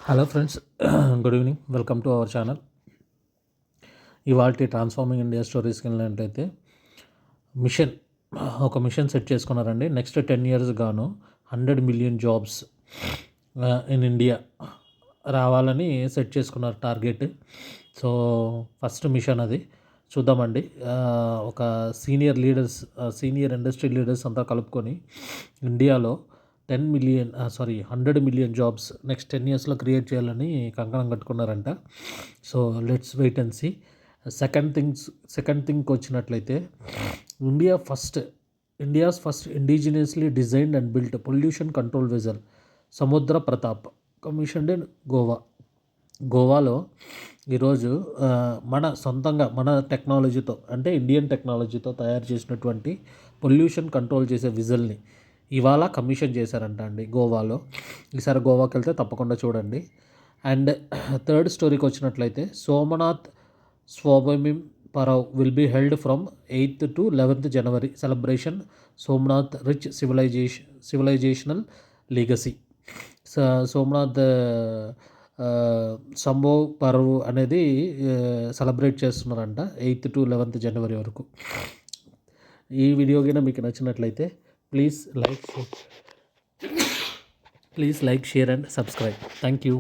Hello friends, good evening. Welcome to our channel. ఇవాల్టి transforming India స్టోరీస్కి వెళ్ళినట్టయితే ఒక machine set చేసుకున్నారండి. నెక్స్ట్ 10 years గాను 100 million జాబ్స్ ఇన్ ఇండియా రావాలని సెట్ చేసుకున్నారు టార్గెట్. సో ఫస్ట్ మిషన్ అది చూద్దామండి. ఒక సీనియర్ ఇండస్ట్రీ లీడర్స్ అంతా కలుపుకొని ఇండియాలో 100 million జాబ్స్ నెక్స్ట్ 10 yearsలో క్రియేట్ చేయాలని కంకణం కట్టుకున్నారంట. So let's wait and see. Second థింగ్కి వచ్చినట్లయితే India's first indigenously designed and built pollution control vessel Samudra Pratap commissioned in గోవాలో ఈరోజు మన టెక్నాలజీతో, అంటే ఇండియన్ టెక్నాలజీతో తయారు చేసినటువంటి పొల్యూషన్ కంట్రోల్ చేసే విజల్ని ఇవాళ కమిషన్ చేశారంట అండి గోవాలో. ఈసారి గోవాకి వెళ్తే తప్పకుండా చూడండి. అండ్ థర్డ్ స్టోరీకి వచ్చినట్లయితే Somnath Swabhiman Parv will be held from 8th to 11th January celebration Somnath rich civilizational legacy. Somnath Sambhav Parv అనేది సెలబ్రేట్ చేస్తున్నారంట 8th to 11th January వరకు. ఈ వీడియో కింద మీకు నచ్చినట్లయితే please like, share and subscribe. Thank you.